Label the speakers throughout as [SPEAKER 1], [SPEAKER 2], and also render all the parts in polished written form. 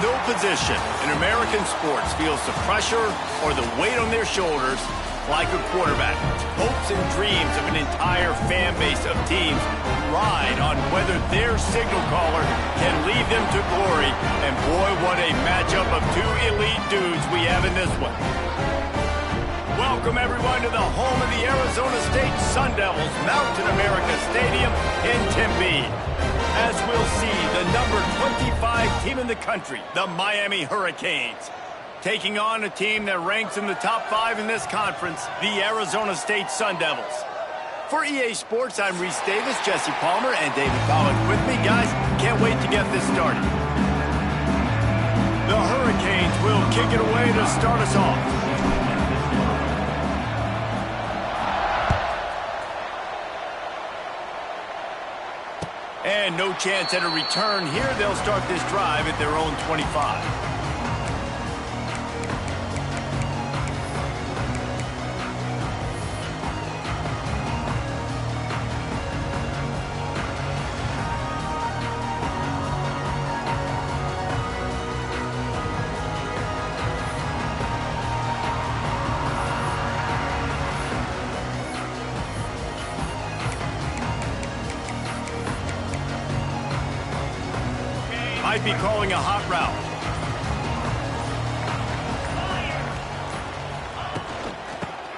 [SPEAKER 1] No position in American sports feels the pressure or the weight on their shoulders like a quarterback. Hopes and dreams of an entire fan base of teams ride on whether their signal caller can lead them to glory. And boy, what a matchup of two elite dudes we have in this one. Welcome, everyone, to the home of the Arizona State Sun Devils, Mountain America Stadium in Tempe. As we'll see, the number 25 team in the country, the Miami Hurricanes, taking on a team that ranks in the top 5 in this conference, the Arizona State Sun Devils. For EA Sports, I'm Reese Davis, Jesse Palmer, and David Pollack with me. Guys, can't wait to get this started. The Hurricanes will kick it away to start us off. And no chance at a return here. They'll start this drive at their own 25. Might be calling a hot route.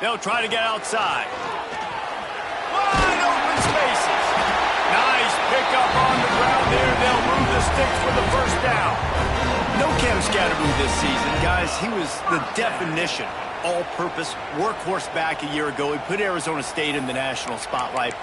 [SPEAKER 1] They'll try to get outside. Wide open spaces. Nice pickup on the ground there. They'll move the sticks for the first down. No Cam Scatterboo this season, guys. He was the definition all-purpose workhorse back a year ago. He put Arizona State in the national spotlight.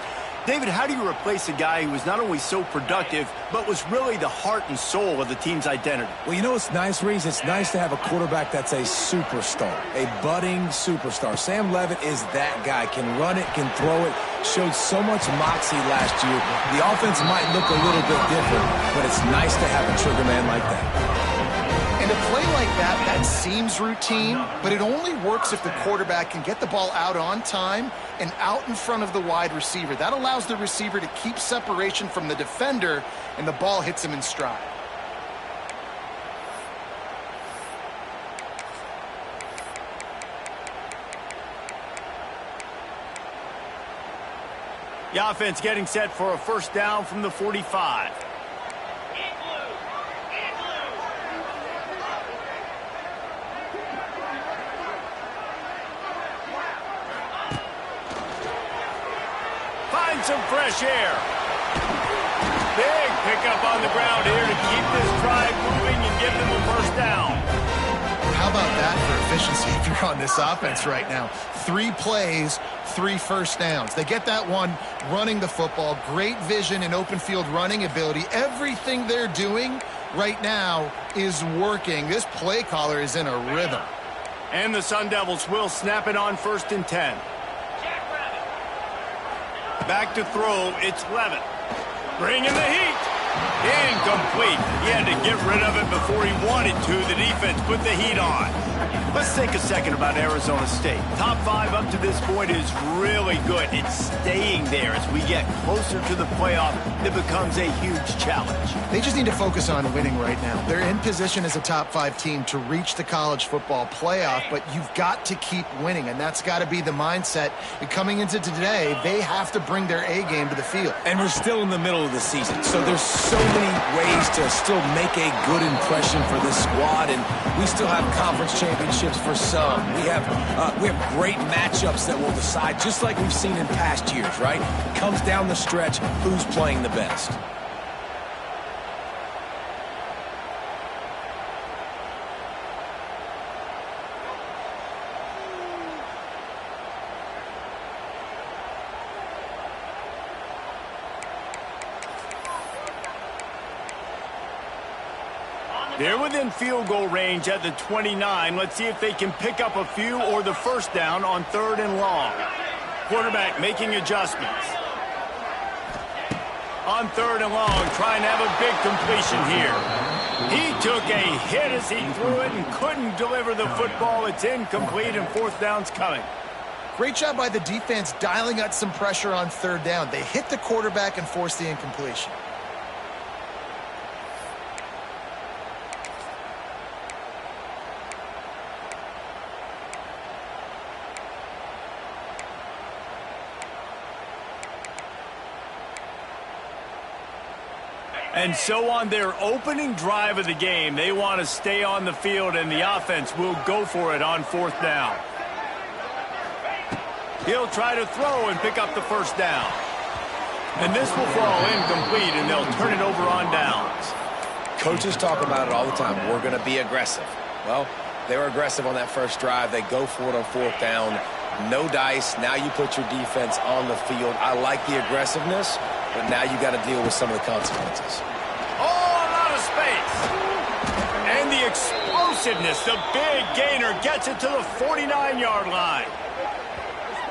[SPEAKER 1] David, how do you replace a guy who was not only so productive, but was really the heart and soul of the team's identity?
[SPEAKER 2] Well, you know what's nice, Reese? It's nice to have a quarterback that's a superstar, a budding superstar. Sam Levitt is that guy. Can run it, can throw it, showed so much moxie last year. The offense might look a little bit different, but it's nice to have a trigger man like that.
[SPEAKER 3] And a play like that, that seems routine, but it only works if the quarterback can get the ball out on time and out in front of the wide receiver. That allows the receiver to keep separation from the defender, and the ball hits him in stride.
[SPEAKER 1] The offense getting set for a first down from the 45. Some fresh air. Big pickup on the ground here to keep this drive moving and give them a first down.
[SPEAKER 3] How about that for efficiency if you're on this offense right now? 3 plays, 3 first downs. They get that one running the football. Great vision and open field running ability. Everything they're doing right now is working. This play caller is in a rhythm.
[SPEAKER 1] And the Sun Devils will snap it on 1st and 10. Back to throw, it's Levitt. Bringing the heat. Incomplete. He had to get rid of it before he wanted to. The defense put the heat on. Let's think a second about Arizona State. Top 5 up to this point is really good. It's staying there as we get closer to the playoff. It becomes a huge challenge.
[SPEAKER 3] They just need to focus on winning right now. They're in position as a top 5 team to reach the college football playoff, but you've got to keep winning, and that's got to be the mindset. And coming into today, they have to bring their A game to the field.
[SPEAKER 2] And we're still in the middle of the season, so there's so many ways to still make a good impression for this squad, and we still have conference championships for some. We have great matchups that will decide, just like we've seen in past years, right? It comes down the stretch, who's playing the best.
[SPEAKER 1] They're within field goal range at the 29. Let's see if they can pick up a few or the first down on 3rd and long. Quarterback making adjustments. On 3rd and long, trying to have a big completion here. He took a hit as he threw it and couldn't deliver the football. It's incomplete and 4th down's coming.
[SPEAKER 3] Great job by the defense dialing out some pressure on 3rd down. They hit the quarterback and forced the incompletion.
[SPEAKER 1] And so on their opening drive of the game, they want to stay on the field, and the offense will go for it on 4th down. He'll try to throw and pick up the first down. And this will fall incomplete, and they'll turn it over on downs.
[SPEAKER 2] Coaches talk about it all the time. We're going to be aggressive. Well, they were aggressive on that first drive. They go for it on 4th down. No dice. Now you put your defense on the field. I like the aggressiveness, but now you got to deal with some of the consequences.
[SPEAKER 1] Oh, a lot of space. And the explosiveness, the big gainer gets it to the 49-yard line.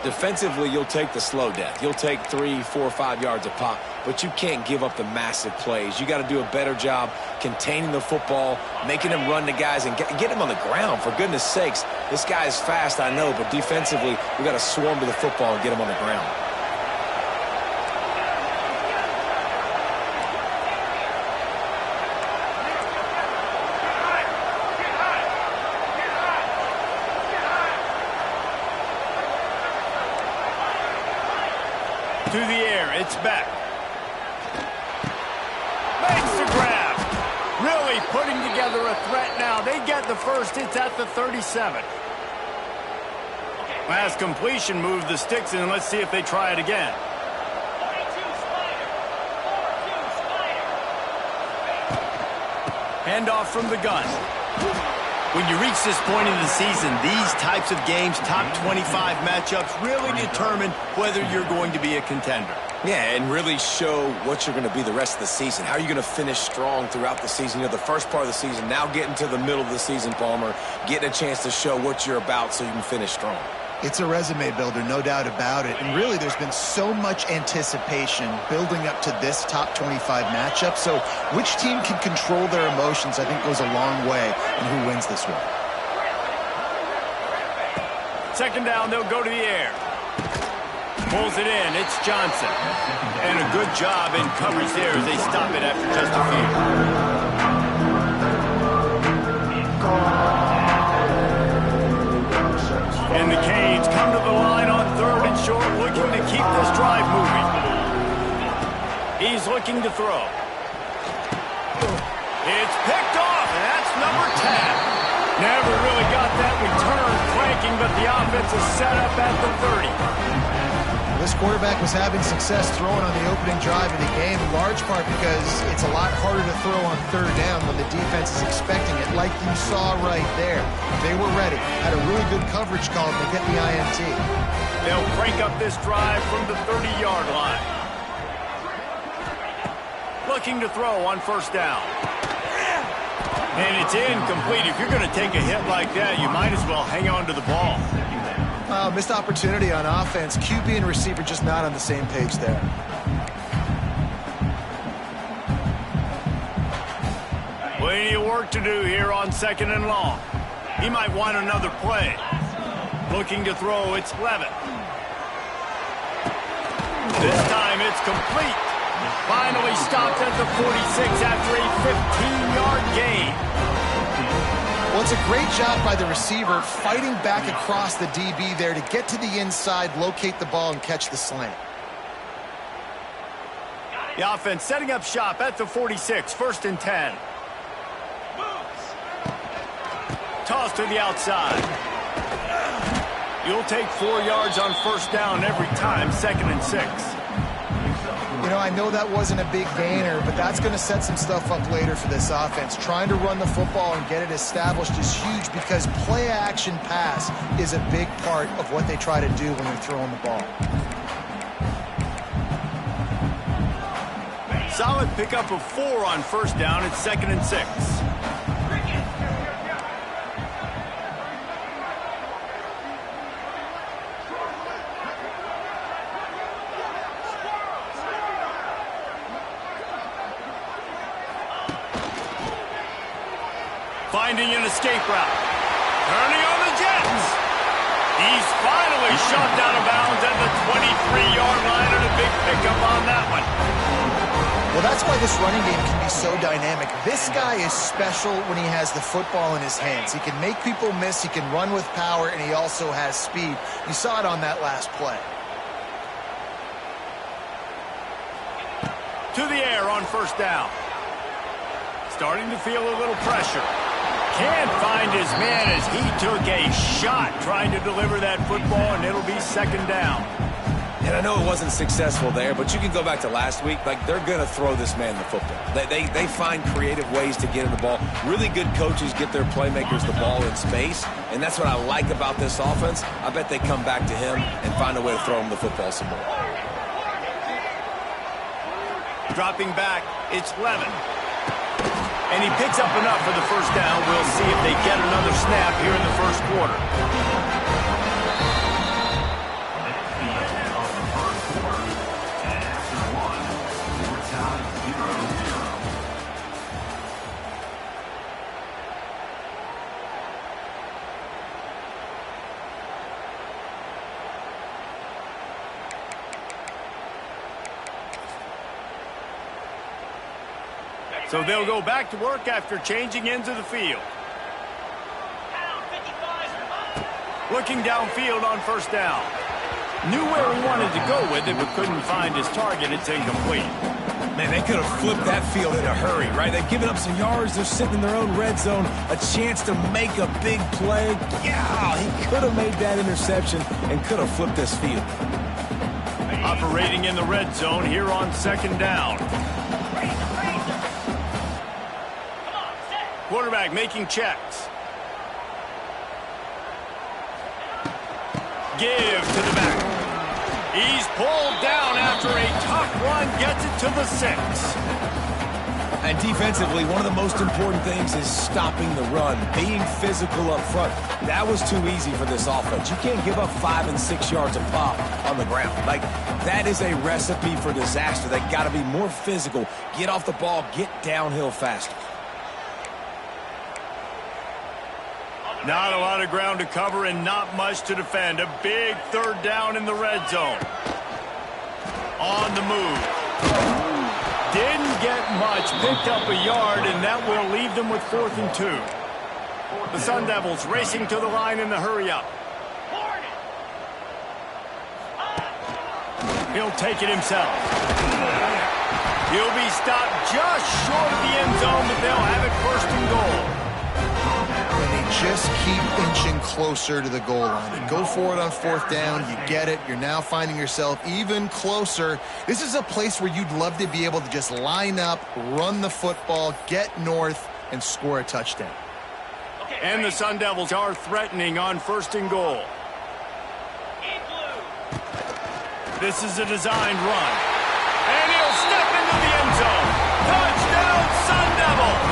[SPEAKER 2] Defensively, you'll take the slow death. You'll take 3, 4, 5 yards a pop, but you can't give up the massive plays. You got to do a better job containing the football, making them run the guys, and get them on the ground. For goodness sakes, this guy is fast, I know, but defensively, we got to swarm to the football and get him on the ground.
[SPEAKER 1] To the air, it's back. Makes the grab. Really putting together a threat now. They get the first. It's at the 37. Last completion moved the sticks in. Let's see if they try it again. Handoff from the gun. When you reach this point in the season, these types of games, top 25 matchups, really determine whether you're going to be a contender.
[SPEAKER 2] Yeah, and really show what you're going to be the rest of the season. How are you going to finish strong throughout the season? You know, the first part of the season, now getting to the middle of the season, Palmer, getting a chance to show what you're about so you can finish strong.
[SPEAKER 3] It's a resume builder, no doubt about it. And really, there's been so much anticipation building up to this top 25 matchup. So which team can control their emotions, I think, goes a long way in who wins this one.
[SPEAKER 1] 2nd down, they'll go to the air. Pulls it in. It's Johnson. And a good job in coverage there as they stop it after just a few. And the Canes come to the line on 3rd and short, looking to keep this drive moving. He's looking to throw. It's picked off, and that's number 10. Never really got that return cranking, but the offense is set up at the 30.
[SPEAKER 3] This quarterback was having success throwing on the opening drive of the game, in large part because it's a lot harder to throw on 3rd down when the defense is expecting it, like you saw right there. They were ready, had a really good coverage call to get the INT.
[SPEAKER 1] They'll break up this drive from the 30-yard line. Looking to throw on 1st down. And it's incomplete. If you're going to take a hit like that, you might as well hang on to the ball.
[SPEAKER 3] Missed opportunity on offense. QB and receiver just not on the same page there.
[SPEAKER 1] Plenty of work to do here on 2nd and long. He might want another play. Looking to throw, it's Levitt. This time it's complete. Finally stopped at the 46 after a 15-yard gain.
[SPEAKER 3] Well, it's a great job by the receiver fighting back across the DB there to get to the inside, locate the ball, and catch the slant.
[SPEAKER 1] The offense setting up shop at the 46, 1st and 10. Toss to the outside. You'll take 4 yards on 1st down every time, 2nd and 6.
[SPEAKER 3] You know, I know that wasn't a big gainer, but that's going to set some stuff up later for this offense. Trying to run the football and get it established is huge because play-action pass is a big part of what they try to do when they're throwing the ball.
[SPEAKER 1] Solid pickup of 4 on 1st down. It's 2nd and 6. Finding an escape route. Turning on the Jets. He's finally shoved out of bounds at the 23-yard line, and a big pickup on that one.
[SPEAKER 3] Well, that's why this running game can be so dynamic. This guy is special when he has the football in his hands. He can make people miss, he can run with power, and he also has speed. You saw it on that last play.
[SPEAKER 1] To the air on 1st down. Starting to feel a little pressure. Can't find his man as he took a shot trying to deliver that football, and it'll be second down.
[SPEAKER 2] And I know it wasn't successful there, but you can go back to last week. Like, they're going to throw this man the football. They find creative ways to get in the ball. Really good coaches get their playmakers the ball in space, and that's what I like about this offense. I bet they come back to him and find a way to throw him the football some more.
[SPEAKER 1] Dropping back, it's Levin. And he picks up enough for the first down. We'll see if they get another snap here in the first quarter. So they'll go back to work after changing ends of the field. Looking downfield on first down. Knew where he wanted to go with it, but couldn't find his target. It's incomplete.
[SPEAKER 2] Man, they could have flipped that field in a hurry, right? They've given up some yards. They're sitting in their own red zone. A chance to make a big play. Yeah, he could have made that interception and could have flipped this field.
[SPEAKER 1] Operating in the red zone here on second down. Quarterback making checks. Give to the back. He's pulled down after a tough run, gets it to the 6.
[SPEAKER 2] And defensively, one of the most important things is stopping the run, being physical up front. That was too easy for this offense. You can't give up 5 and 6 yards a pop on the ground. Like, that is a recipe for disaster. They got to be more physical, get off the ball, get downhill faster.
[SPEAKER 1] Not a lot of ground to cover and not much to defend. A big third down in the red zone. On the move. Didn't get much. Picked up a yard, and that will leave them with 4th and 2. The Sun Devils racing to the line in the hurry-up. He'll take it himself. He'll be stopped just short of the end zone, but they'll have it 1st and goal.
[SPEAKER 3] Just keep inching closer to the goal line. You go for it on 4th down. You get it. You're now finding yourself even closer. This is a place where you'd love to be able to just line up, run the football, get north, and score a touchdown.
[SPEAKER 1] And the Sun Devils are threatening on 1st and goal. This is a designed run. And he'll step into the end zone. Touchdown, Sun Devils!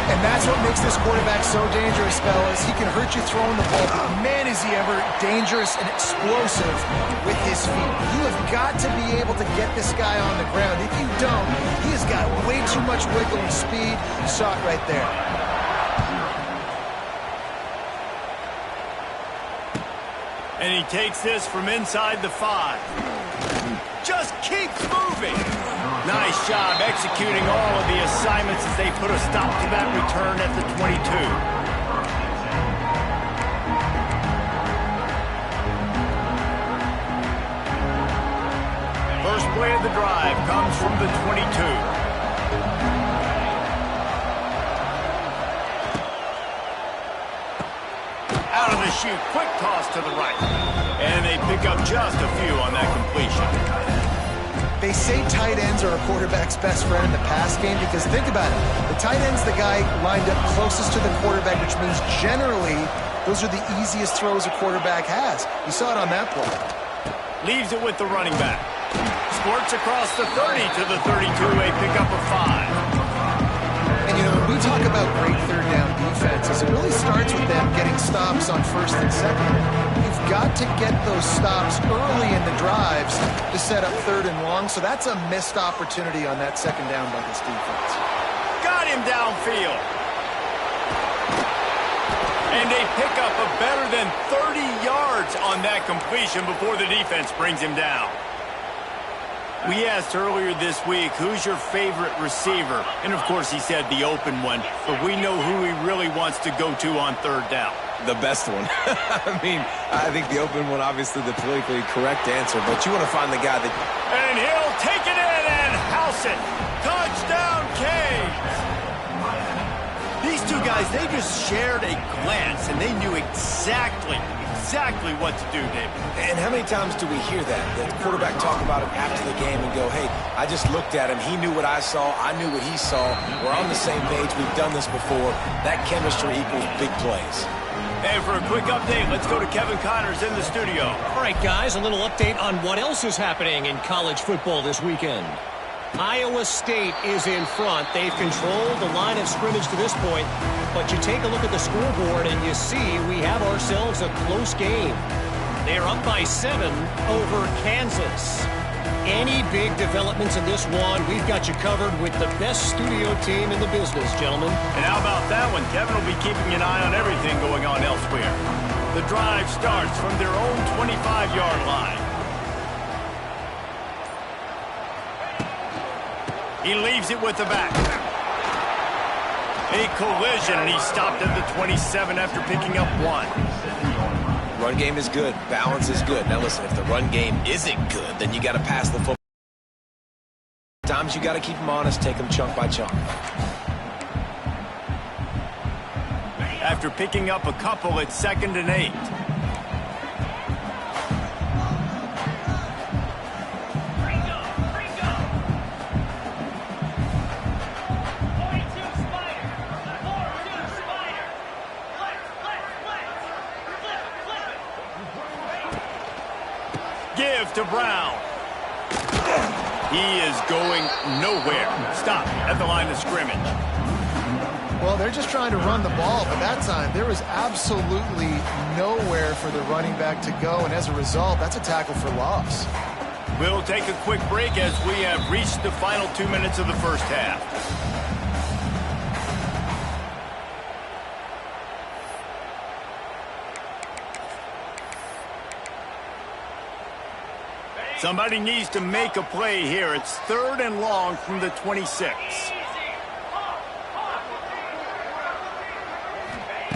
[SPEAKER 3] And that's what makes this quarterback so dangerous, fellas. He can hurt you throwing the ball, but man, is he ever dangerous and explosive with his feet. You have got to be able to get this guy on the ground. If you don't, he has got way too much wiggle and speed. You saw it right there.
[SPEAKER 1] And he takes this from inside the 5. Just keeps moving. Nice job executing all of the assignments as they put a stop to that return at the 22. First play of the drive comes from the 22. Out of the chute, quick toss to the right. And they pick up just a few on that completion.
[SPEAKER 3] They say tight ends are a quarterback's best friend in the pass game because think about it. The tight end's the guy lined up closest to the quarterback, which means generally those are the easiest throws a quarterback has. You saw it on that play.
[SPEAKER 1] Leaves it with the running back. Squirts across the 30 to the 32, a pickup of 5.
[SPEAKER 3] And, you know, when we talk about great third down defenses, it really starts with them getting stops on 1st and 2nd. You've got to get those stops early in the drives to set up 3rd and long, so that's a missed opportunity on that 2nd down by this defense.
[SPEAKER 1] Got him downfield. And they pick up a better than 30 yards on that completion before the defense brings him down. We asked earlier this week, who's your favorite receiver? And, of course, he said the open one, but we know who he really wants to go to on 3rd down.
[SPEAKER 2] The best one. I mean, I think the open one, obviously the politically correct answer, but you want to find the guy that...
[SPEAKER 1] And he'll take it in and house it. Touchdown, K. guys, they just shared a glance, and they knew exactly what to do, David.
[SPEAKER 2] And how many times do we hear that? The quarterback talk about it after the game and go, hey, I just looked at him. He knew what I saw. I knew what he saw. We're on the same page. We've done this before. That chemistry equals big plays.
[SPEAKER 1] And for a quick update, let's go to Kevin Connors in the studio.
[SPEAKER 4] All right, guys, a little update on what else is happening in college football this weekend. Iowa State is in front. They've controlled the line of scrimmage to this point, but you take a look at the scoreboard and you see we have ourselves a close game. They are up by 7 over Kansas. Any big developments in this one, we've got you covered with the best studio team in the business, gentlemen.
[SPEAKER 1] And how about that one? Kevin will be keeping an eye on everything going on elsewhere. The drive starts from their own 25-yard line. He leaves it with the back. A collision, and he stopped at the 27 after picking up 1.
[SPEAKER 2] Run game is good. Balance is good. Now listen, if the run game isn't good, then you got to pass the football. Sometimes you got to keep them honest, take them chunk by chunk.
[SPEAKER 1] After picking up a couple, it's 2nd and 8. Give to Brown. He is going nowhere. Stop at the line of scrimmage.
[SPEAKER 3] Well, they're just trying to run the ball, but that time there was absolutely nowhere for the running back to go, and as a result, that's a tackle for loss.
[SPEAKER 1] We'll take a quick break as we have reached the final 2 minutes of the first half. Somebody needs to make a play here. It's 3rd and long from the 26.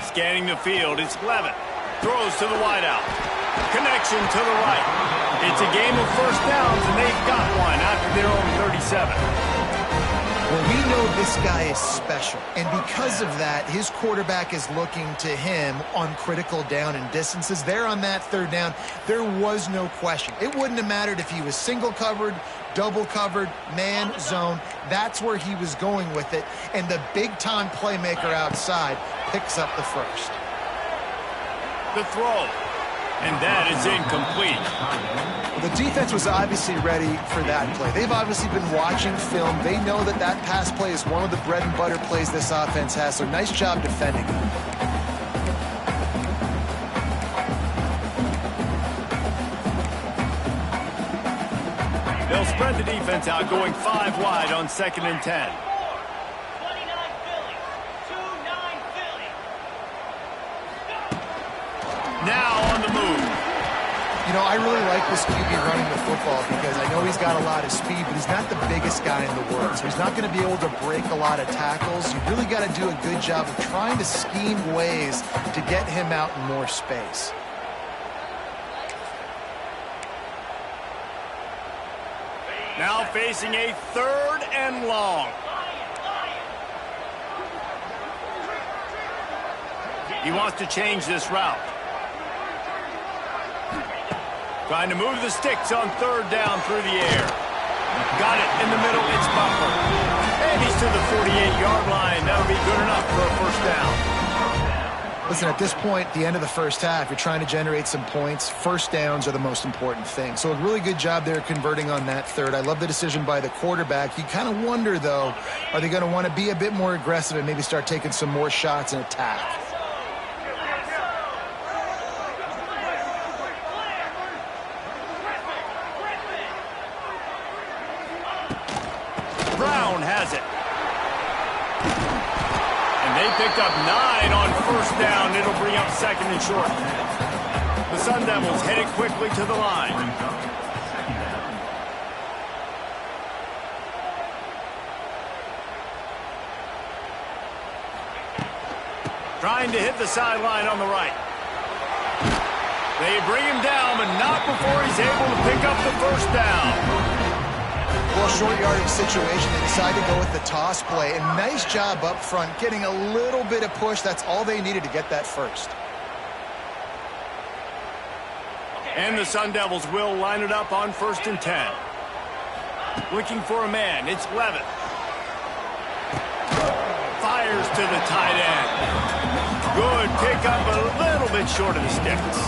[SPEAKER 1] Scanning the field, it's Levitt. Throws to the wideout. Connection to the right. It's a game of first downs, and they've got one after their own 37.
[SPEAKER 3] Well, we know this guy is special, and because of that, his quarterback is looking to him on critical down and distances. There on that 3rd down, there was no question. It wouldn't have mattered if he was single covered, double covered, man, zone. That's where he was going with it, and the big-time playmaker outside picks up the first.
[SPEAKER 1] The throw, and that is incomplete.
[SPEAKER 3] Well, the defense was obviously ready for that play. They've obviously been watching film. They know that that pass play is one of the bread and butter plays this offense has, so nice job defending.
[SPEAKER 1] They'll spread the defense out, going 5 wide on 2nd and 10. Now on the move.
[SPEAKER 3] You know, I really like this QB running the football because I know he's got a lot of speed, but he's not the biggest guy in the world. So he's not going to be able to break a lot of tackles. You really got to do a good job of trying to scheme ways to get him out in more space.
[SPEAKER 1] Now facing a 3rd and long. He wants to change this route. Trying to move the sticks on 3rd down through the air. Got it in the middle. It's Butler. And he's to the 48-yard line. That'll be good enough for a first down.
[SPEAKER 3] Listen, at this point, the end of the first half, you're trying to generate some points. First downs are the most important thing. So a really good job there converting on that 3rd. I love the decision by the quarterback. You kind of wonder, though, are they going to want to be a bit more aggressive and maybe start taking some more shots and attack?
[SPEAKER 1] Brown has it. And they picked up 9 on first down. It'll bring up 2nd and short. The Sun Devils headed quickly to the line. Trying to hit the sideline on the right. They bring him down, but not before he's able to pick up the first down.
[SPEAKER 3] Well, short yardage situation, they decided to go with the toss play. And nice job up front, getting a little bit of push. That's all they needed to get that first.
[SPEAKER 1] And the Sun Devils will line it up on 1st and 10. Looking for a man. It's Levitt. Fires to the tight end. Good pickup, a little bit short of the sticks.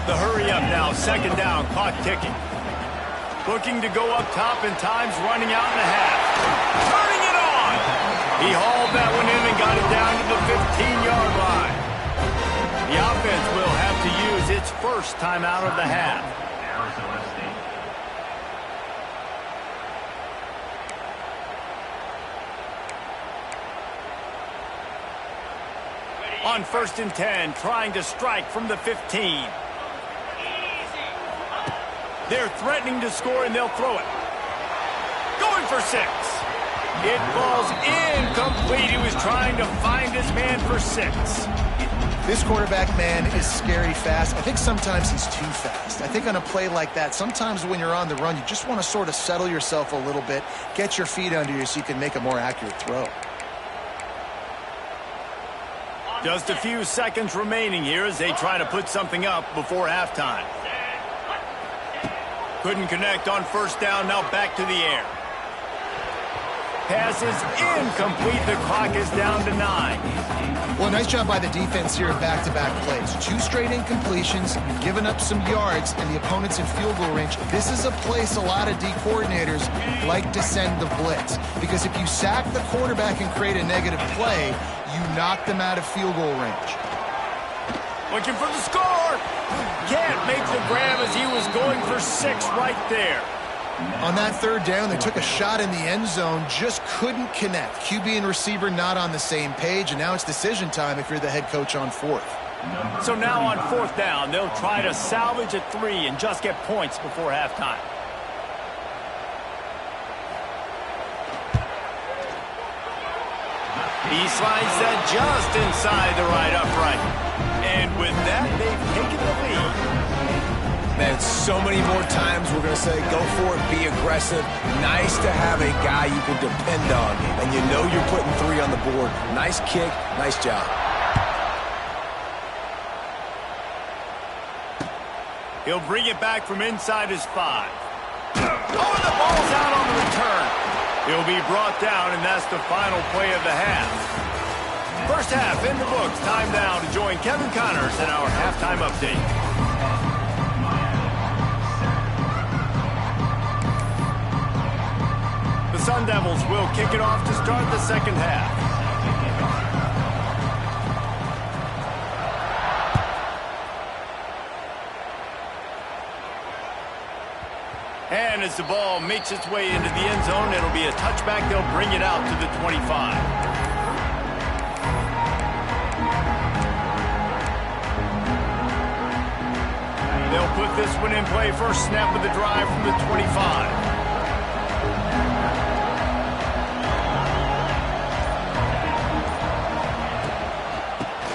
[SPEAKER 1] The hurry up now, 2nd down, clock ticking. Looking to go up top, and time's running out in the half. Turning it on! He hauled that one in and got it down to the 15-yard line. The offense will have to use its first timeout of the half. On 1st and 10, trying to strike from the 15. They're threatening to score, and they'll throw it. Going for 6. It falls incomplete. He was trying to find his man for 6.
[SPEAKER 3] This quarterback, man, is scary fast. I think sometimes he's too fast. I think on a play like that, sometimes when you're on the run, you just want to sort of settle yourself a little bit, get your feet under you so you can make a more accurate throw.
[SPEAKER 1] Just a few seconds remaining here as they try to put something up before halftime. Couldn't connect on 1st down, now back to the air. Pass is incomplete. The clock is down to 9.
[SPEAKER 3] Well, nice job by the defense here in back-to-back plays. 2 straight incompletions, you've given up some yards, and the opponent's in field goal range. This is a place a lot of D coordinators like to send the blitz, because if you sack the quarterback and create a negative play, you knock them out of field goal range.
[SPEAKER 1] Looking for the score. Can't make the grab as he was going for 6 right there.
[SPEAKER 3] On that 3rd down, they took a shot in the end zone, just couldn't connect. QB and receiver not on the same page, and now it's decision time if you're the head coach on 4th.
[SPEAKER 1] So now on 4th down, they'll try to salvage a 3 and just get points before halftime. He slides that just inside the right upright. And with that, they've taken the lead.
[SPEAKER 2] Man, so many more times we're going to say, go for it, be aggressive. Nice to have a guy you can depend on, and you know you're putting 3 on the board. Nice kick, nice job.
[SPEAKER 1] He'll bring it back from inside his 5. Oh, and the ball's out on the return. He'll be brought down, and that's the final play of the half. First half in the books. Time now to join Kevin Connors in our halftime update. The Sun Devils will kick it off to start the 2nd half. And as the ball makes its way into the end zone, it'll be a touchback. They'll bring it out to the 25. They'll put this one in play. First snap of the drive from the 25.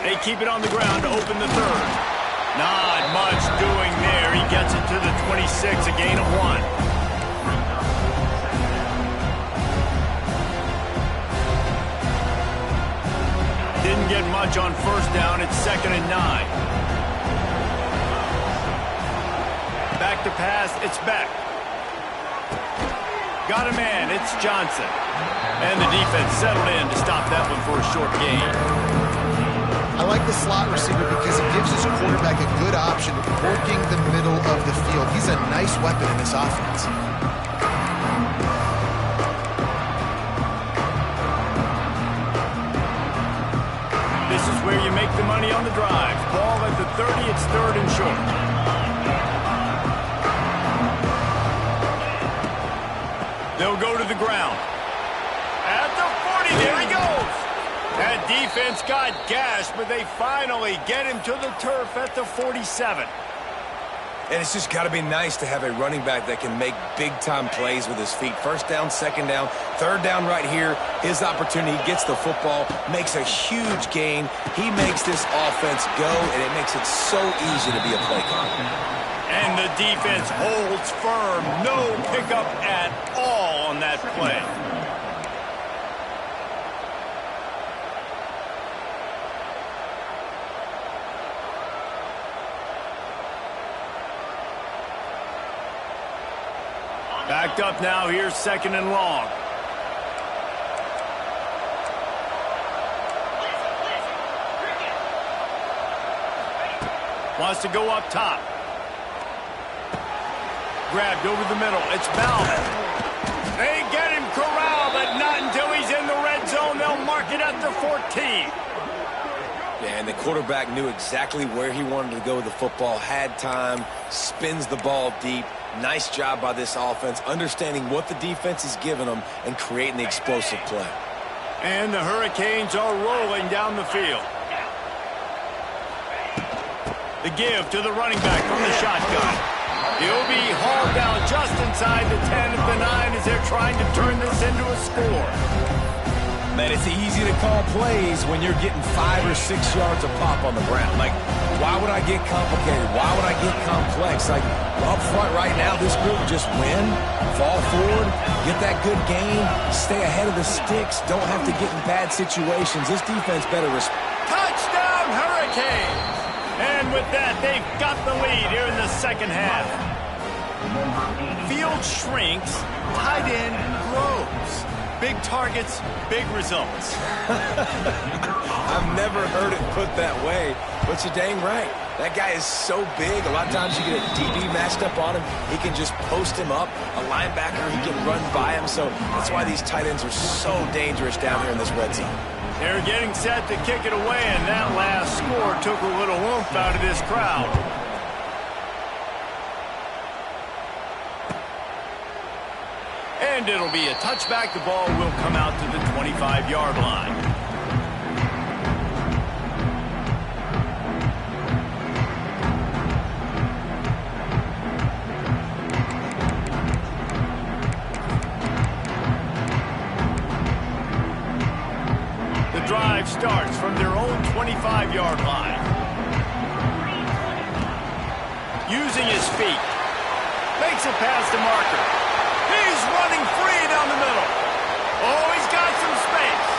[SPEAKER 1] They keep it on the ground to open the 3rd. Not much doing there. He gets it to the 26, a gain of 1. Didn't get much on 1st down. It's 2nd and 9. Back to pass, it's Beck. Got a man, it's Johnson. And the defense settled in to stop that one for a short gain.
[SPEAKER 3] I like the slot receiver because it gives his quarterback a good option of working the middle of the field. He's a nice weapon in this offense.
[SPEAKER 1] This is where you make the money on the drive. Ball at the 30, it's 3rd and short. They'll go to the ground. At the 40, there he goes. That defense got gashed, but they finally get him to the turf at the 47.
[SPEAKER 2] And it's just got to be nice to have a running back that can make big-time plays with his feet. 1st down, 2nd down, 3rd down right here. His opportunity, he gets the football, makes a huge gain. He makes this offense go, and it makes it so easy to be a play caller.
[SPEAKER 1] And the defense holds firm. No pickup at all on that play. Backed up now. Here's 2nd and long. Wants to go up top. Grabbed over the middle. It's Bowden. They get him corralled, but not until he's in the red zone. They'll mark it at the 14.
[SPEAKER 2] Yeah, and the quarterback knew exactly where he wanted to go with the football, had time, spins the ball deep. Nice job by this offense, understanding what the defense is giving them and creating the explosive play.
[SPEAKER 1] And the Hurricanes are rolling down the field. The give to the running back from the shotgun. He'll be hauled down just inside the 10 at the 9 as they're trying to turn this into a score.
[SPEAKER 2] Man, it's easy to call plays when you're getting 5 or 6 yards a pop on the ground. Like, why would I get complicated? Why would I get complex? Like, up front right now, this group just win, fall forward, get that good gain, stay ahead of the sticks, don't have to get in bad situations. This defense better respect.
[SPEAKER 1] Touchdown, Hurricanes! And with that, they've got the lead here in the second half. Field shrinks, tight end grows. Big targets, big results.
[SPEAKER 2] I've never heard it put that way, but you're dang right. That guy is so big. A lot of times you get a DB matched up on him. He can just post him up. A linebacker, he can run by him. So that's why these tight ends are so dangerous down here in this red zone.
[SPEAKER 1] They're getting set to kick it away, and that last score took a little oomph out of this crowd. And it'll be a touchback. The ball will come out to the 25-yard line. The drive starts from their own 25-yard line. Using his feet. Makes it past the marker. He's running free down the middle. Oh, he's got some space.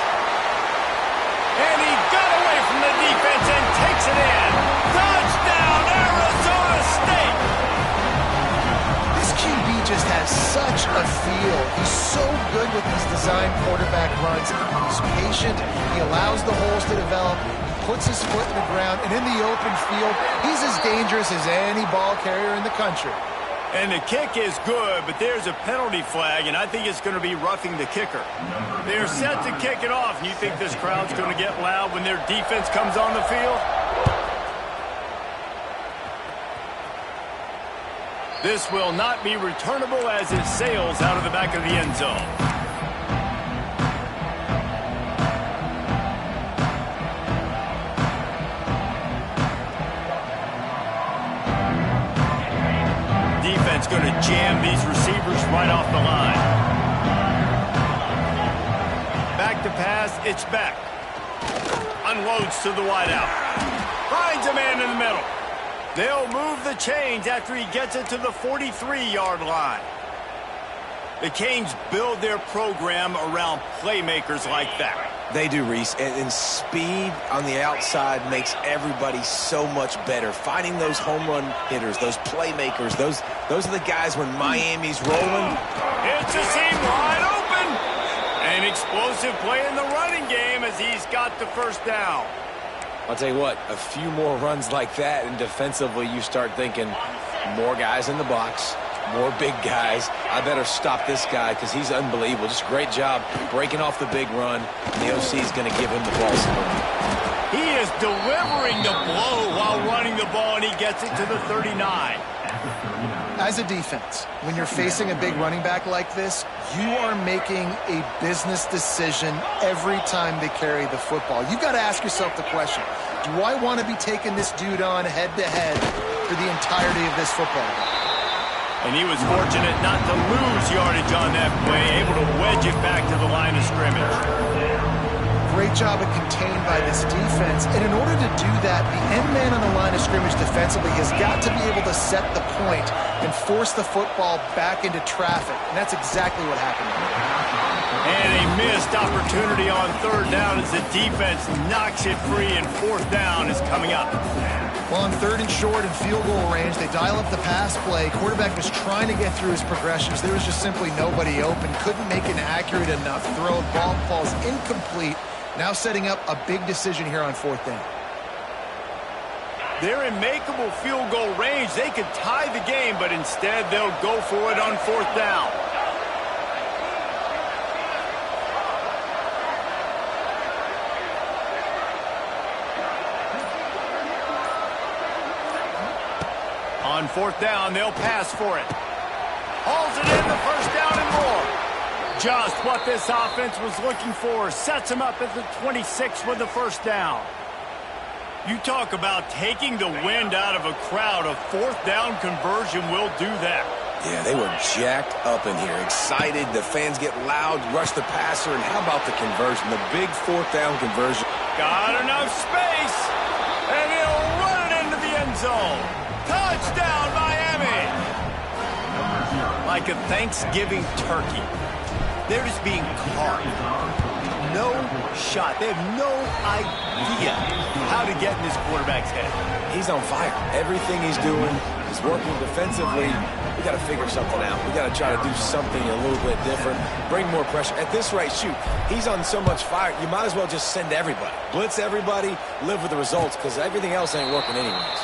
[SPEAKER 1] And he got away from the defense and takes it in. Touchdown, Arizona State.
[SPEAKER 3] This QB just has such a feel. He's so good with these design quarterback runs. He's patient. He allows the holes to develop. He puts his foot in the ground. And in the open field, he's as dangerous as any ball carrier in the country.
[SPEAKER 1] And the kick is good, but there's a penalty flag, and I think it's going to be roughing the kicker. They're set to kick it off, and you think this crowd's going to get loud when their defense comes on the field? This will not be returnable as it sails out of the back of the end zone. Defense going to jam these receivers right off the line. Back to pass, it's Beck. Unloads to the wideout. Finds a man in the middle. They'll move the chains after he gets it to the 43-yard line. The Canes build their program around playmakers like that.
[SPEAKER 2] They do, Reese, and speed on the outside makes everybody so much better. Finding those home run hitters, those playmakers, those are the guys when Miami's rolling.
[SPEAKER 1] It's a seam wide open. An explosive play in the running game as he's got the first down.
[SPEAKER 2] I'll tell you what, a few more runs like that, and defensively you start thinking more guys in the box, more big guys. I better stop this guy because he's unbelievable. Just a great job breaking off the big run. And the OC is going to give him the ball.
[SPEAKER 1] He is delivering the blow while running the ball, and he gets it to the 39.
[SPEAKER 3] As a defense, when you're facing a big running back like this, you are making a business decision every time they carry the football. You've got to ask yourself the question, do I want to be taking this dude on head-to-head for the entirety of this football game?
[SPEAKER 1] And he was fortunate not to lose yardage on that play, able to wedge it back to the line of scrimmage.
[SPEAKER 3] great job of contained by this defense. And in order to do that, the end man on the line of scrimmage defensively has got to be able to set the point and force the football back into traffic. And that's exactly what happened.
[SPEAKER 1] And a missed opportunity on third down as the defense knocks it free, and fourth down is coming up.
[SPEAKER 3] Well, on third and short and field goal range, they dial up the pass play. Quarterback was trying to get through his progressions. There was just simply nobody open. Couldn't make an accurate enough throw. Ball falls incomplete. Now setting up a big decision here on fourth down.
[SPEAKER 1] They're in makeable field goal range. They could tie the game, but instead they'll go for it on fourth down. On fourth down, they'll pass for it. Hauls it in, the first down and more. Just what this offense was looking for. Sets them up at the 26 with the first down. You talk about taking the wind out of a crowd. A fourth down conversion will do that.
[SPEAKER 2] Yeah, they were jacked up in here, excited. The fans get loud, rush the passer, and how about the conversion? The big fourth down conversion.
[SPEAKER 1] Got enough space, and he'll run it into the end zone. Touchdown, Miami! Like a Thanksgiving turkey. They're just being carved. No shot. They have no idea how to get in this quarterback's head.
[SPEAKER 2] He's on fire. Everything he's doing is working defensively. We got to figure something out. We got to try to do something a little bit different. Bring more pressure. At this rate, shoot, he's on so much fire, you might as well just send everybody. Blitz everybody, live with the results, because everything else ain't working anyways.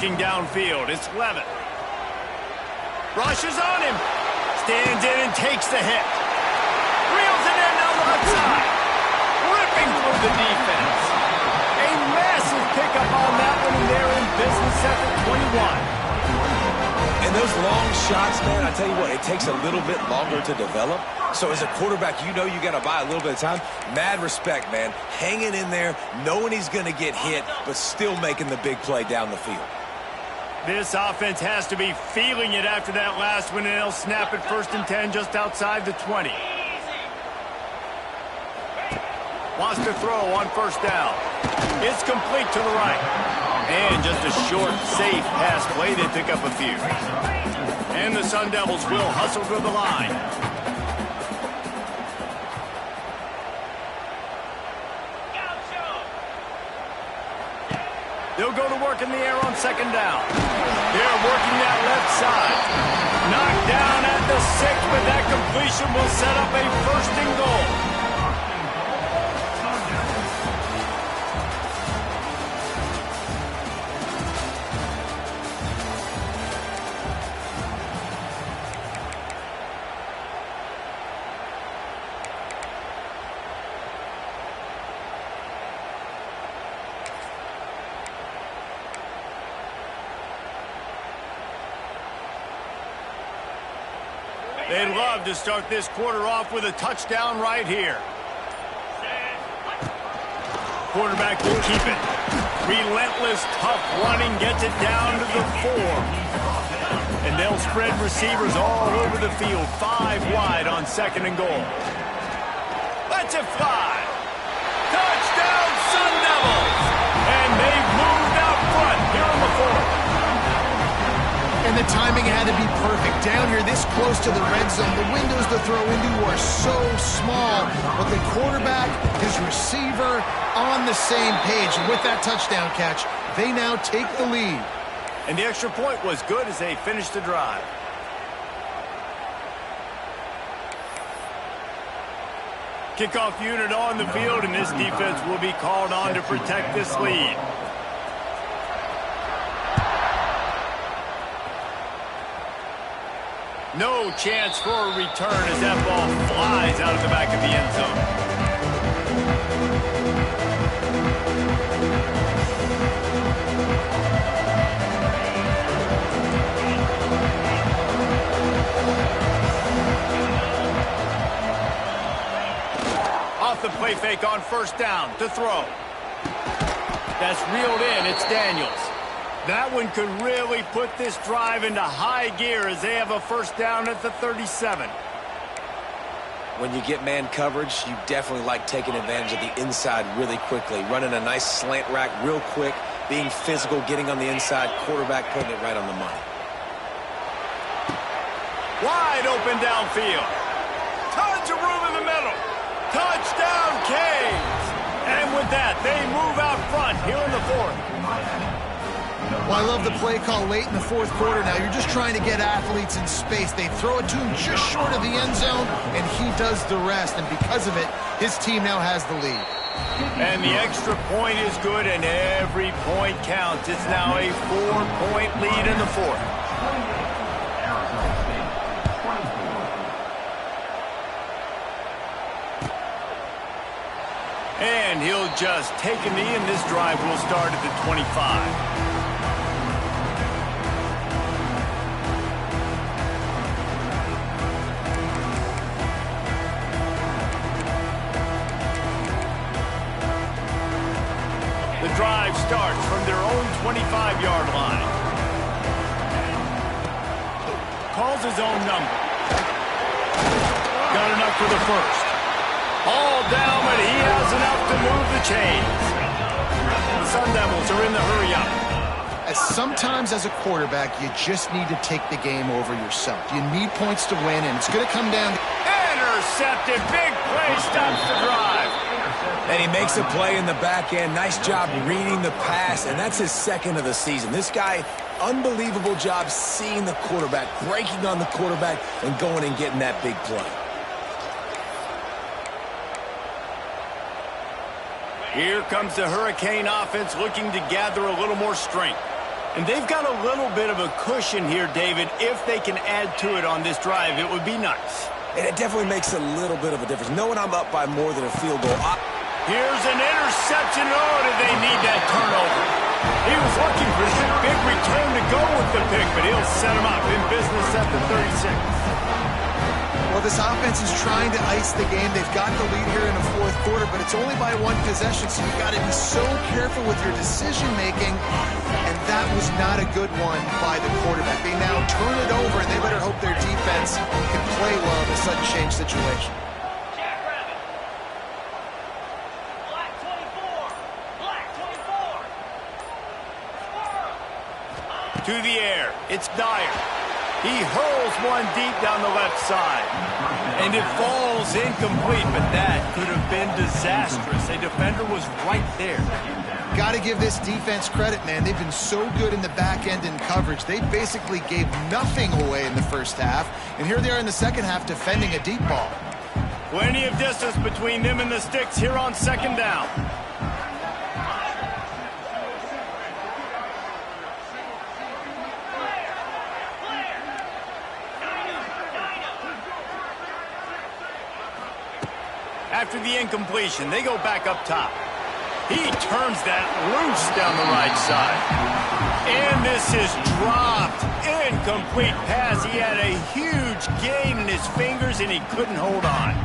[SPEAKER 1] Downfield, it's Levitt. Rushes on him. Stands in and takes the hit. Reels it in down the left side. Ripping through the defense. A massive pickup on that one, and they're in business at the 21.
[SPEAKER 2] And those long shots, man, I tell you what, it takes a little bit longer to develop. So as a quarterback, you know you got to buy a little bit of time. Mad respect, man. Hanging in there, knowing he's going to get hit, but still making the big play down the field.
[SPEAKER 1] This offense has to be feeling it after that last one, and they'll snap it first and 10 just outside the 20. Wants to throw on first down. It's complete to the right. And just a short, safe pass play. They pick up a few. And the Sun Devils will hustle to the line. They'll go to work in the air on second down. They're working that left side. Knocked down at the 6, but that completion will set up a first and goal. They'd love to start this quarter off with a touchdown right here. Quarterback will keep it. Relentless, tough running gets it down to the 4. And they'll spread receivers all over the field. 5 wide on second and goal. Let's it fly. Touchdown, Sun Devils. And they've moved out front here in the 4th.
[SPEAKER 3] And the timing had to be perfect. Down here this close to the red zone, the windows to throw into are so small. But the quarterback, his receiver, on the same page. And with that touchdown catch, they now take the lead.
[SPEAKER 1] And the extra point was good as they finished the drive. Kickoff unit on the field, and this defense will be called on to protect this lead. No chance for a return as that ball flies out of the back of the end zone. play fake on first down to throw. That's reeled in. It's Daniels. That one could really put this drive into high gear as they have a first down at the 37.
[SPEAKER 2] When you get man coverage, you definitely like taking advantage of the inside really quickly. Running a nice slant rack real quick, being physical, getting on the inside, quarterback putting it right on the money.
[SPEAKER 1] Wide open downfield. Tons of room in the middle. Touchdown, Canes. And with that, they move out front here in the fourth.
[SPEAKER 3] Well, I love the play call late in the fourth quarter. Now you're just trying to get athletes in space. They throw it to him just short of the end zone, and he does the rest. And because of it, his team now has the lead.
[SPEAKER 1] And the extra point is good, and every point counts. It's now a 4-point lead in the fourth. And he'll just take a knee, and this drive will start at the 25. The drive starts from their own 25-yard line. Calls his own number. Got enough for the first. All down, but he has enough to move the chains. The Sun Devils are in the hurry-up.
[SPEAKER 3] Sometimes as a quarterback, you just need to take the game over yourself. You need points to win, and it's going to come down to...
[SPEAKER 1] Intercepted. Big play stops the drive.
[SPEAKER 2] And he makes a play in the back end. Nice job reading the pass, and that's his second of the season. This guy, unbelievable job seeing the quarterback, breaking on the quarterback, and going and getting that big play.
[SPEAKER 1] Here comes the Hurricane offense looking to gather a little more strength. And they've got a little bit of a cushion here, David. If they can add to it on this drive, it would be nice.
[SPEAKER 2] And it definitely makes a little bit of a difference. Knowing I'm up by more than a field goal.
[SPEAKER 1] Here's an interception. Oh, did they need that turnover? He was looking for that big return to go with the pick, but he'll set him up in business at the 36.
[SPEAKER 3] Well, this offense is trying to ice the game. They've got the lead here in the fourth quarter, but it's only by one possession, so you've got to be so careful with your decision-making, and that was not a good one by the quarterback. They now turn it over, and they better hope their defense can play well in a sudden change situation.
[SPEAKER 1] To the air, it's Dyer. He hurls one deep down the left side. And it falls incomplete, but that could have been disastrous. A defender was right there.
[SPEAKER 3] Got to give this defense credit, man. They've been so good in the back end in coverage. They basically gave nothing away in the first half. And here they are in the second half defending a deep ball.
[SPEAKER 1] Plenty of distance between them and the sticks here on second down. After the incompletion, they go back up top. He turns that loose down the right side. And this is dropped. Incomplete pass. He had a huge gain in his fingers, and he couldn't hold on.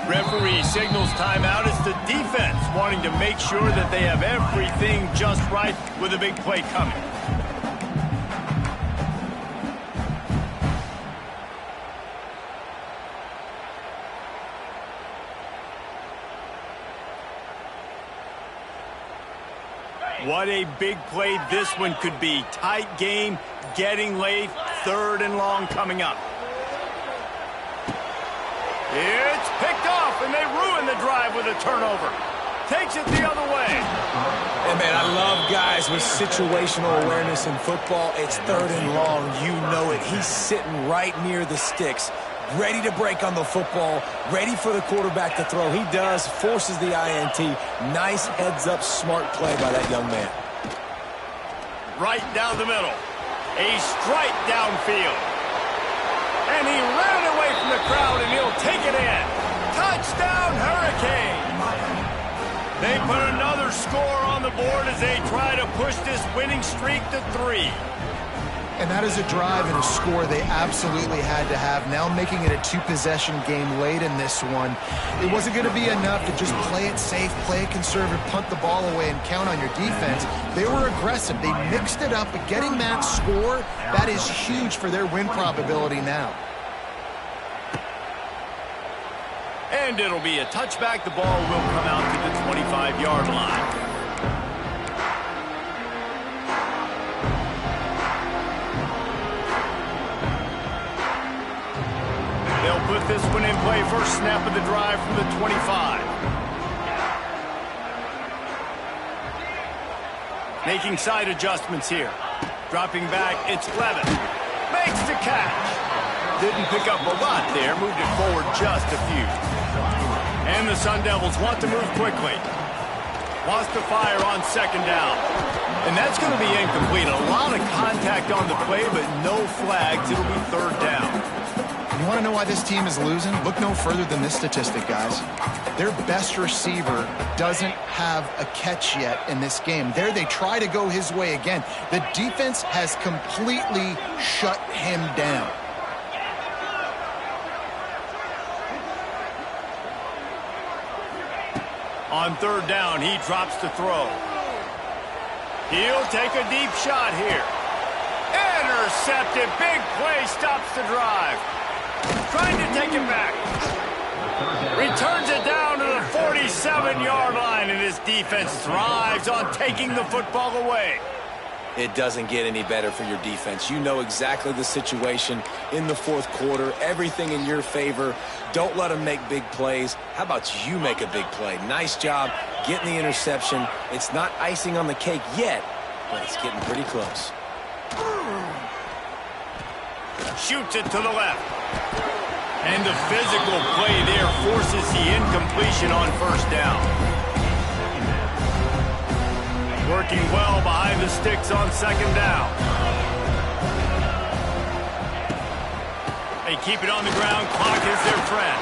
[SPEAKER 1] Referee signals timeout. It's the defense wanting to make sure that they have everything just right with a big play coming. What a big play this one could be. Tight game, getting late, 3rd and long coming up. It's picked off, and they ruin the drive with a turnover. Takes it the other way.
[SPEAKER 2] And, man, I love guys with situational awareness in football. It's 3rd and long. You know it. He's sitting right near the sticks, ready to break on the football, ready for the quarterback to throw. He does, forces the INT. Nice heads-up, smart play by that young man.
[SPEAKER 1] Right down the middle. A strike downfield. And he ran away away from the crowd, and he'll take it in. Touchdown, Hurricane! They put another score on the board as they try to push this winning streak to 3.
[SPEAKER 3] And that is a drive and a score they absolutely had to have. Now making it a 2-possession game late in this one. It wasn't going to be enough to just play it safe, play it conservative, punt the ball away, and count on your defense. They were aggressive. They mixed it up, but getting that score, that is huge for their win probability now.
[SPEAKER 1] And it'll be a touchback. The ball will come out to the 25-yard line. They'll put this one in play. First snap of the drive from the 25. Making side adjustments here. Dropping back, it's Levis. Makes the catch. Didn't pick up a lot there. Moved it forward just a few. And the Sun Devils want to move quickly. Wants to fire on second down. And that's going to be incomplete. A lot of contact on the play, but no flags. It'll be third down.
[SPEAKER 3] You want to know why this team is losing? Look no further than this statistic, guys. Their best receiver doesn't have a catch yet in this game. There they try to go his way again. The defense has completely shut him down.
[SPEAKER 1] On third down, he drops to throw. He'll take a deep shot here. Intercepted. Big play stops the drive. Trying to take it back. Returns it down to the 47-yard line, and his defense thrives on taking the football away.
[SPEAKER 2] It doesn't get any better for your defense. You know exactly the situation in the fourth quarter. Everything in your favor. Don't let them make big plays. How about you make a big play? Nice job getting the interception. It's not icing on the cake yet, but it's getting pretty close.
[SPEAKER 1] Shoots it to the left. And the physical play there forces the incompletion on first down. Working well behind the sticks on second down. They keep it on the ground. Clock is their friend.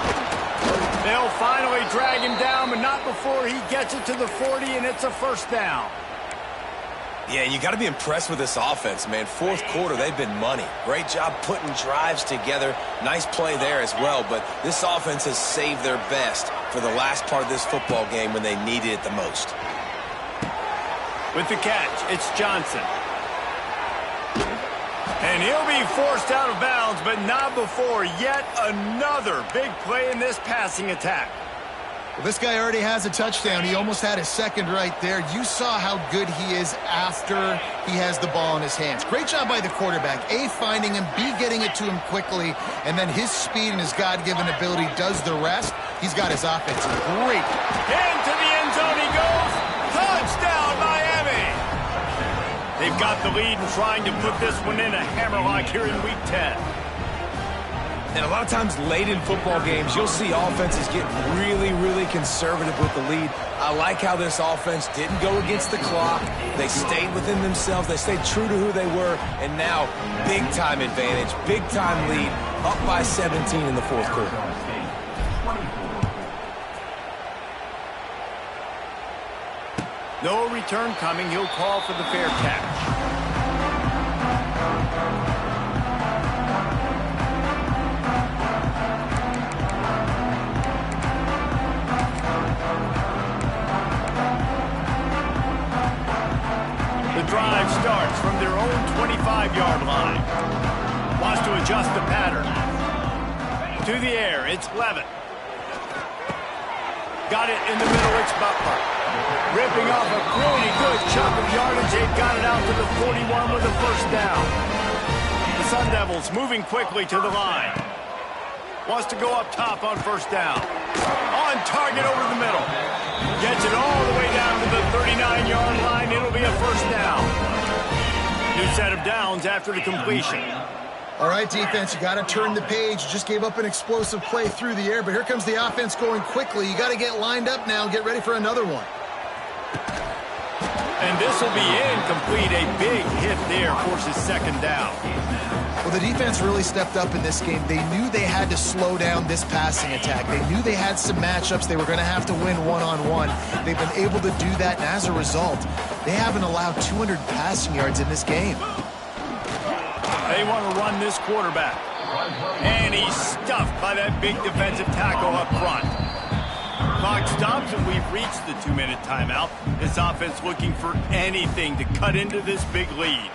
[SPEAKER 1] They'll finally drag him down, but not before he gets it to the 40, and it's a first down.
[SPEAKER 2] Yeah, you got to be impressed with this offense, man. Fourth quarter, they've been money. Great job putting drives together. Nice play there as well, but this offense has saved their best for the last part of this football game when they needed it the most.
[SPEAKER 1] With the catch, it's Johnson. And he'll be forced out of bounds, but not before yet another big play in this passing attack.
[SPEAKER 3] Well, this guy already has a touchdown. He almost had his second right there. You saw how good he is after he has the ball in his hands. Great job by the quarterback. A, finding him, B, getting it to him quickly, and then his speed and his God-given ability does the rest. He's got his offense great.
[SPEAKER 1] Into the end zone he goes. Touchdown, Miami. They've got the lead and trying to put this one in a hammerlock here in Week 10.
[SPEAKER 2] And a lot of times late in football games, you'll see offenses get really, really conservative with the lead. I like how this offense didn't go against the clock. They stayed within themselves. They stayed true to who they were. And now, big-time advantage, big-time lead, up by 17 in the fourth quarter.
[SPEAKER 1] No return coming. He'll call for the fair catch. Drive starts from their own 25-yard line. Wants to adjust the pattern. To the air, it's Levis. Got it in the middle, it's Butler. Ripping off a really good chunk of yardage. They've got it out to the 41 with a first down. The Sun Devils moving quickly to the line. Wants to go up top on first down. On target over the middle. Gets it all the way down to the 39-yard line. It'll be a first down. New set of downs after the completion.
[SPEAKER 3] All right, defense, you got to turn the page. You just gave up an explosive play through the air, but here comes the offense going quickly. You got to get lined up now and get ready for another one.
[SPEAKER 1] And this will be incomplete. A big hit there forces second down.
[SPEAKER 3] Well, the defense really stepped up in this game. They knew they had to slow down this passing attack. They knew they had some matchups they were going to have to win one-on-one. They've been able to do that, and as a result, they haven't allowed 200 passing yards in this game.
[SPEAKER 1] They want to run this quarterback. And he's stuffed by that big defensive tackle up front. Clock stops, and we've reached the 2-minute timeout. This offense looking for anything to cut into this big lead.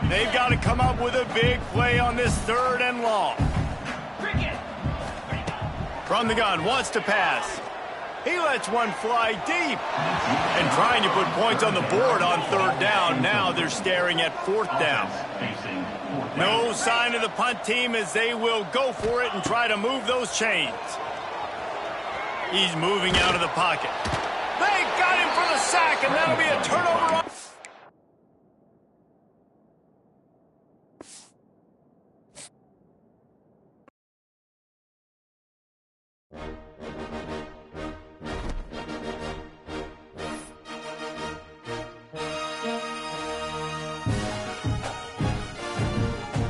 [SPEAKER 1] They've got to come up with a big play on this 3rd and long. From the gun, wants to pass. He lets one fly deep. And trying to put points on the board on 3rd down. Now they're staring at 4th down. No sign of the punt team as they will go for it and try to move those chains. He's moving out of the pocket. They got him for the sack, and that'll be a turnover.